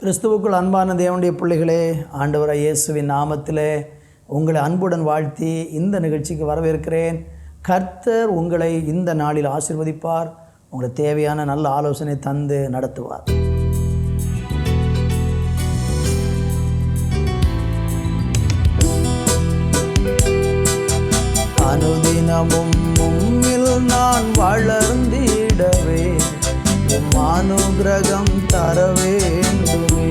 கிறிஸ்துவுக்குள் அன்பான தேவனுடைய பிள்ளைகளே, ஆண்டவராகிய இயேசுவின் நாமத்திலே உங்களை அன்புடன் வாழ்த்தி இந்த நிகழ்ச்சிக்கு வரவேற்கிறேன். கர்த்தர் உங்களை இந்த நாளில் ஆசீர்வதிப்பார். உங்களுக்கு தேவையான நல்ல ஆலோசனை தந்து நடத்துவார். அனுதினமும் உம்மில் நான் வளர்ந்திடவே உம் அனுக்கிரகம் தர வேண்டுமே.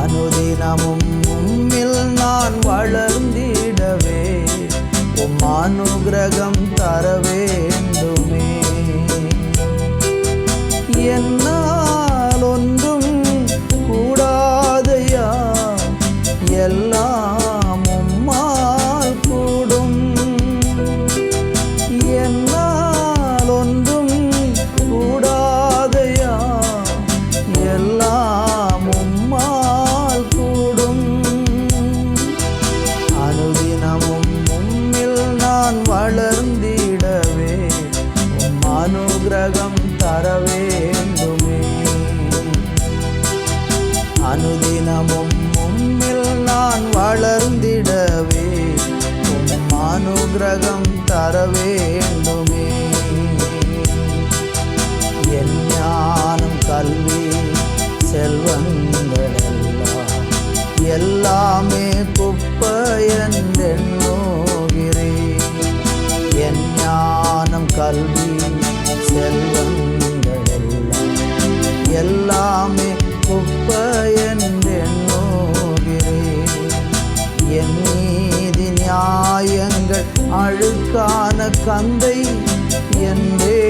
அனுதினமும் உம்மில் நான் வளர்ந்திடவே உம் அனுக்கிரகம் தர வேண்டுமே. என்னால் ஒன்றும் கூடாதையா, எல்லாம் உம்மால் கூடும். என்னால் ஒன்றும் கூடாதையா, எல்லாம் உம்மால் கூடும். அனுதினமும் உம்மில் நான் வளர்ந்திடவே உம் அனுக்கிரகம் தர வேண்டுமே. அனுதினமும் உம்மில் நான் வளர்ந்திடவே உம் அனுக்கிரகம் தர வேண்டுமே. என் ஞானம் கல்வி செல்வங்களெல்லாம் எல்லாமே குப்பையென்றெண்ணுகிறேன். என் ஞானம் கல்வி செல்வங்களெல்லாம் எல்லாமே குப்பையென்றெண்ணுகிறேன். என் நீதி நியாயங்கள் அழுக்கான கந்தை என்றே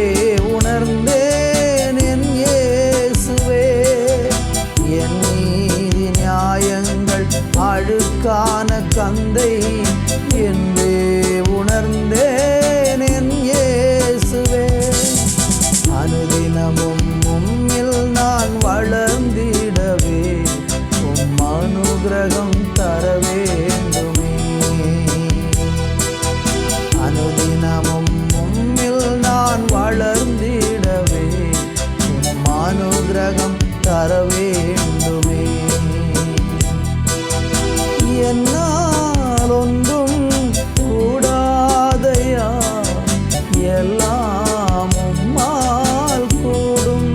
உணர்ந்தேன் என் இயேசுவே. என் நீதி நியாயங்கள் அழுக்கான கந்தை என்றே உணர்ந்தேன் என் இயேசுவே. அனுதினமும் உம்மில் நான் வளர்ந்திடவே உம் அனுக்கிரகம் தர வேண்டுமே. அனுதினமும் உம்மில் நான் வளர்ந்திடவே உம் அனுக்கிரகம் தர வேண்டுமே. என்னால் ஒன்றும் கூடாதையா, எல்லாம் உம்மால் கூடும்.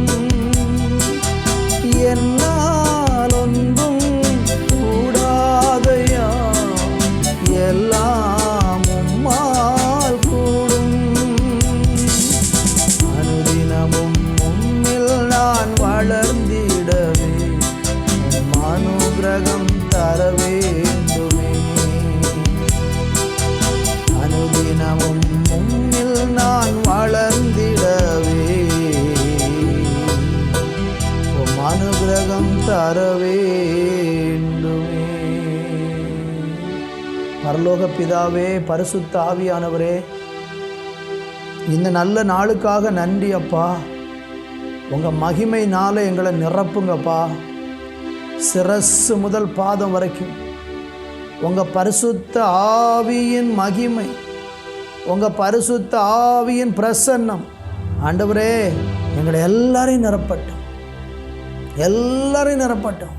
என்னால் ஒன்றும் கூடாதையா, எல்லாம் உம்மால் கூடும். அனுதினமும் உம்மில் நான் வளர்ந்திடவே உம் அனுக்கிரகம் தர வேண்டுமே. அனுதினமும் உம்மில் நான் வளர்ந்திடவே உம் அனுக்கிரகம் தர வேண்டுமே. பரலோக பிதாவே, பரிசுத்த ஆவியானவரே, இந்த நல்ல நாளுக்காக நன்றி அப்பா. உங்கள் மகிமைனால எங்களை நிரப்புங்கப்பா. சிரசு முதல் பாதம் வரைக்கும் உங்கள் பரிசுத்த ஆவியின் மகிமை, உங்கள் பரிசுத்த ஆவியின் பிரசன்னம் ஆண்டவரே எங்களை எல்லாரையும் நிரப்பட்டும், எல்லாரையும் நிரப்பட்டும்.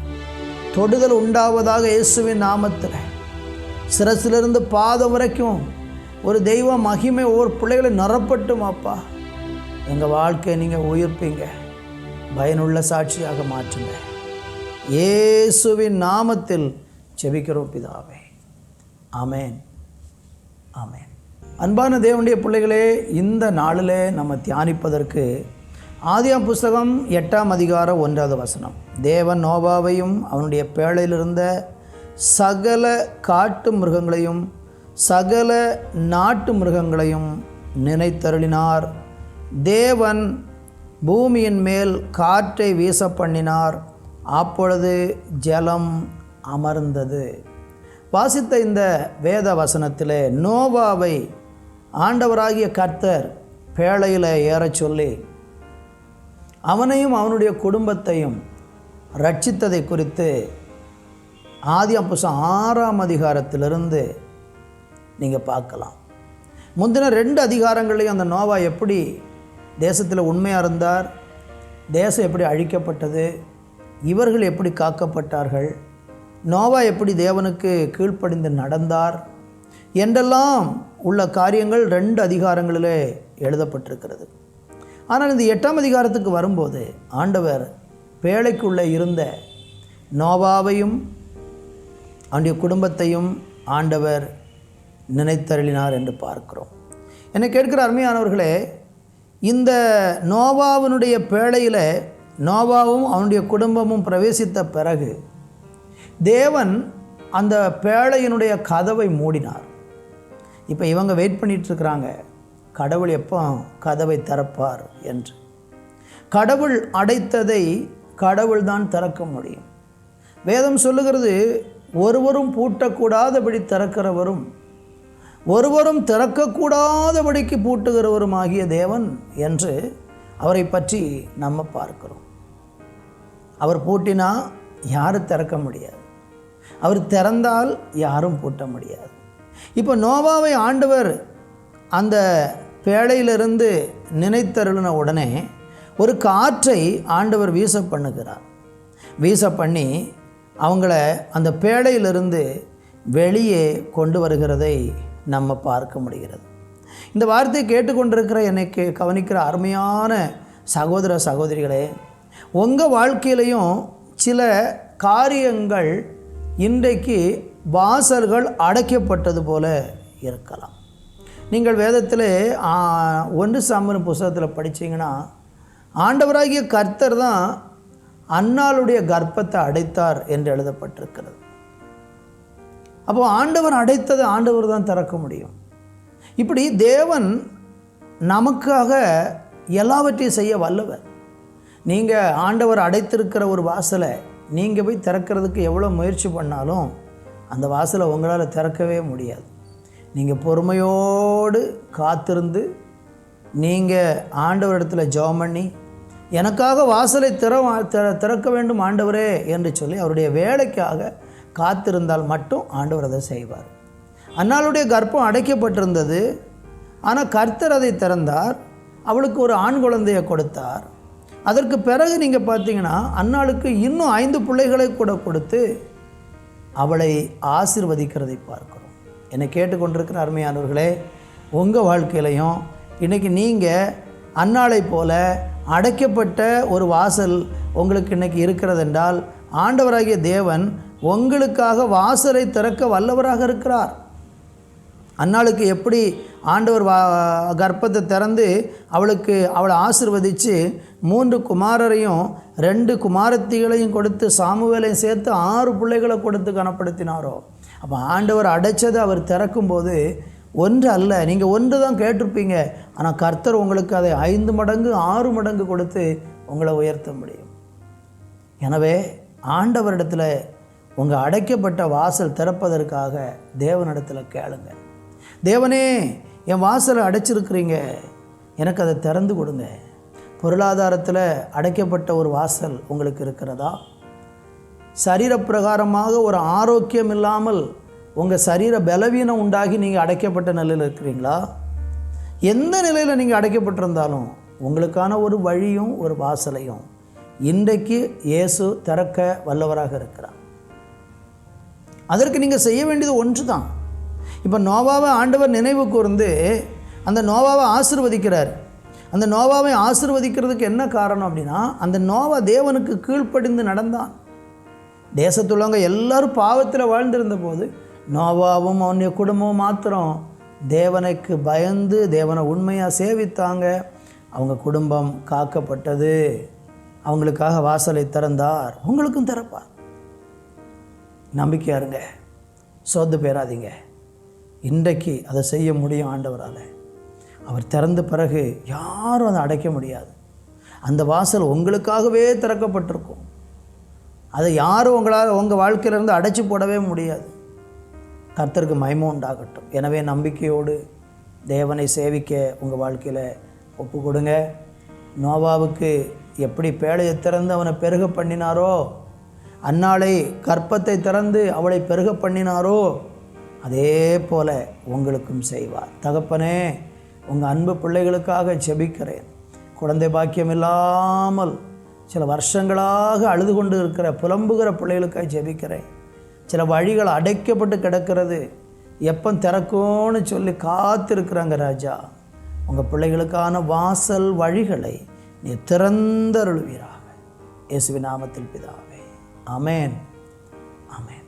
தொடுதல் உண்டாவதாக இயேசுவின் நாமத்தில். சிரசிலிருந்து பாதம் வரைக்கும் ஒரு தெய்வ மகிமை ஒவ்வொரு பிள்ளைகளை நிரப்பட்டும் அப்பா. எங்கள் வாழ்க்கையை நீங்கள் உயிர்ப்பீங்க, பயனுள்ள சாட்சியாக மாற்றுங்க. இயேசுவின் நாமத்தில் ஜெபிக்கிறோம் பிதாவே, ஆமென், ஆமென். அன்பான தேவனுடைய பிள்ளைகளே, இந்த நாளில் நம்ம தியானிப்பதற்கு ஆதியாம் புஸ்தகம் 8ஆம் அதிகாரம் 1வது வசனம். தேவன் நோவாவையும் அவனுடைய பேழையிலிருந்த சகல காட்டு மிருகங்களையும் சகல நாட்டு மிருகங்களையும் நினைத்தருளினார். தேவன் பூமியின் மேல் காற்றை வீச பண்ணினார், அப்பொழுது ஜலம் அமர்ந்தது. வாசித்த இந்த வேத வசனத்திலே நோவாவை ஆண்டவராகிய கர்த்தர் பேழையில் ஏறச் சொல்லி அவனையும் அவனுடைய குடும்பத்தையும் ரட்சித்ததை குறித்து ஆதியாம் புஸ்தகம் 6ஆம் அதிகாரத்திலிருந்து நீங்கள் பார்க்கலாம். முந்தின 2 அதிகாரங்களையும் அந்த நோவா எப்படி தேசத்தில் உண்மையாக இருந்தார், தேசம் எப்படி அழிக்கப்பட்டது, இவர்கள் எப்படி காக்கப்பட்டார்கள், நோவா எப்படி தேவனுக்கு கீழ்ப்படிந்து நடந்தார் என்றெல்லாம் உள்ள காரியங்கள் 2 அதிகாரங்களிலே எழுதப்பட்டிருக்கிறது. ஆனால் இந்த 8ஆம் அதிகாரத்துக்கு வரும்போது ஆண்டவர் பேழைக்குள்ளே இருந்த நோவாவையும் அவனுடைய குடும்பத்தையும் ஆண்டவர் நினைத்தருளினார் என்று பார்க்கிறோம். என்னை கேட்கிற அருமையானவர்களே, இந்த நோவாவினுடைய பேழையில் நோவாவும் அவனுடைய குடும்பமும் பிரவேசித்த பிறகு தேவன் அந்த பேழையினுடைய கதவை மூடினார். இப்போ இவங்க வெயிட் பண்ணிகிட்ருக்குறாங்க, கடவுள் எப்போ கதவை திறப்பார் என்று. கடவுள் அடைத்ததை கடவுள் தான் திறக்க முடியும். வேதம் சொல்லுகிறது, ஒருவரும் பூட்டக்கூடாதபடி திறக்கிறவரும் ஒருவரும் திறக்கக்கூடாதபடிக்கு பூட்டுகிறவரும் ஆகிய தேவன் என்று அவரை பற்றி நம்ம பார்க்கிறோம். அவர் பூட்டினா யாரும் திறக்க முடியாது, அவர் திறந்தால் யாரும் பூட்ட முடியாது. இப்போ நோவாவை ஆண்டவர் அந்த பேழையிலிருந்து நினைத்தருளின உடனே ஒரு காற்றை ஆண்டவர் வீச பண்ணுகிறார். வீச பண்ணி அவங்கள அந்த பேழையிலிருந்து வெளியே கொண்டு வருகிறதை நம்ம பார்க்க முடிகிறது. இந்த வார்த்தையை கேட்டுக்கொண்டிருக்கிற என்னை கவனிக்கிற அருமையான சகோதர சகோதரிகளே, உங்கள் வாழ்க்கையிலையும் சில காரியங்கள் இன்றைக்கு வாசல்கள் அடைக்கப்பட்டது போல இருக்கலாம். நீங்கள் வேதத்தில் 1 சாமுவேல் புத்தகத்தில் படித்தீங்கன்னா, ஆண்டவராகிய கர்த்தர் தான் அன்னாளுடைய கர்ப்பத்தை அடைத்தார் என்று எழுதப்பட்டிருக்கிறது. அப்போது ஆண்டவர் அடைத்ததை ஆண்டவர் தான் திறக்க முடியும். இப்படி தேவன் நமக்காக எல்லாவற்றையும் செய்ய வல்லவர். நீங்கள் ஆண்டவர் அடைத்திருக்கிற ஒரு வாசலை நீங்கள் போய் திறக்கிறதுக்கு எவ்வளோ முயற்சி பண்ணாலும் அந்த வாசலை உங்களால் திறக்கவே முடியாது. நீங்கள் பொறுமையோடு காத்திருந்து நீங்கள் ஆண்டவரிடத்தில் ஜெபம் பண்ணி, எனக்காக வாசலை திறக்க வேண்டும் ஆண்டவரே என்று சொல்லி அவருடைய வேலைக்காக காத்திருந்தால் மட்டும் ஆண்டவர் அதை செய்வார். அன்னாளுடைய கர்ப்பம் அடைக்கப்பட்டிருந்தது, ஆனால் கர்த்தர் அதை திறந்தார், அவளுக்கு ஒரு ஆண் குழந்தையை கொடுத்தார். அதற்கு பிறகு நீங்கள் பார்த்தீங்கன்னா அன்னாளுக்கு இன்னும் 5 பிள்ளைகளை கூட கொடுத்து அவளை ஆசீர்வதிக்கிறதை பார்க்கிறோம். என்னை கேட்டுக்கொண்டிருக்கிற அருமையானவர்களே, உங்கள் வாழ்க்கையிலையும் இன்றைக்கி நீங்கள் அன்னாளை போல அடைக்கப்பட்ட ஒரு வாசல் உங்களுக்கு இன்றைக்கி இருக்கிறது என்றால், ஆண்டவராகிய தேவன் உங்களுக்காக வாசலை திறக்க வல்லவராக இருக்கிறார். அன்னாளுக்கு எப்படி ஆண்டவர் கர்ப்பத்தை திறந்து அவளை ஆசீர்வதித்து 3 குமாரரையும் 2 குமாரத்திகளையும் கொடுத்து சாமுவேலையும் சேர்த்து 6 பிள்ளைகளை கொடுத்து கனப்படுத்தினாரோ, அப்போ ஆண்டவர் அடைச்சதை அவர் திறக்கும்போது 1 அல்ல, நீங்கள் 1 தான் கேட்டிருப்பீங்க, ஆனால் கர்த்தர் உங்களுக்கு அதை 5 மடங்கு 6 மடங்கு கொடுத்து உங்களை உயர்த்த முடியும். எனவே ஆண்டவரிடத்தில் உங்கள் அடைக்கப்பட்ட வாசல் திறப்பதற்காக தேவனிடத்தில் கேளுங்க. தேவனே, என் வாசலை அடைச்சிருக்கிறீங்க, எனக்கு அதை திறந்து கொடுங்க. பொருளாதாரத்தில் அடைக்கப்பட்ட ஒரு வாசல் உங்களுக்கு இருக்கிறதா? சரீரப்பிரகாரமாக ஒரு ஆரோக்கியம் இல்லாமல் உங்கள் சரீர பலவீனம் உண்டாகி நீங்கள் அடைக்கப்பட்ட நிலையில் இருக்கிறீங்களா? எந்த நிலையில் நீங்கள் அடைக்கப்பட்டிருந்தாலும் உங்களுக்கான ஒரு வழியும் ஒரு வாசலையும் இன்றைக்கு இயேசு திறக்க வல்லவராக இருக்கிறார். அதற்கு நீங்கள் செய்ய வேண்டியது ஒன்று தான். இப்போ நோவாவை ஆண்டவர் நினைவு கூர்ந்து அந்த நோவாவை ஆசீர்வதிக்கிறார். அந்த நோவாவை ஆசீர்வதிக்கிறதுக்கு என்ன காரணம் அப்படின்னா, அந்த நோவா தேவனுக்கு கீழ்ப்படிந்து நடந்தான். தேசத்துள்ளவங்க எல்லாரும் பாவத்தில் வாழ்ந்திருந்த போது நோவாவும் அவனுடைய குடும்பமும் மாத்திரம் தேவனுக்கு பயந்து தேவனை உண்மையாக சேவித்தாங்க. அவங்க குடும்பம் காக்கப்பட்டது. அவங்களுக்காக வாசலை திறந்தார், உங்களுக்கும் திறப்பார். நம்பிக்கையாக இருங்க, சோர்ந்து போயிடாதீங்க. இன்றைக்கு அதை செய்ய முடியும் ஆண்டவரால். அவர் திறந்த பிறகு யாரும் அதை அடைக்க முடியாது. அந்த வாசல் உங்களுக்காகவே திறக்கப்பட்டிருக்கும். அதை யாரும் உங்கள் வாழ்க்கையிலேருந்து அடைச்சி போடவே முடியாது. கர்த்தருக்கு மகிமை உண்டாகட்டும். எனவே நம்பிக்கையோடு தேவனை சேவிக்க உங்கள் வாழ்க்கையில் ஒப்பு கொடுங்க. நோவாவுக்கு எப்படி பேழையை திறந்து அவனை பெருக பண்ணினாரோ, அன்னாளை கற்பத்தை திறந்து அவளை பெருக பண்ணினாரோ, அதே போல உங்களுக்கும் செய்வார். தகப்பனே, உங்கள் அன்பு பிள்ளைகளுக்காக ஜெபிக்கிறேன். குழந்தை பாக்கியம் இல்லாமல் சில வருஷங்களாக அழுது கொண்டு இருக்கிற புலம்புகிற பிள்ளைகளுக்காக ஜெபிக்கிறேன். சில வழிகள் அடைக்கப்பட்டு கிடக்கிறது, எப்போ திறக்கும்னு சொல்லி காத்திருக்கிறாங்க ராஜா. உங்கள் பிள்ளைகளுக்கான வாசல் வழிகளை நீ திறந்தருளுவீராக. இயேசுவின் நாமத்தில் பிதாவே, ஆமென், ஆமென்.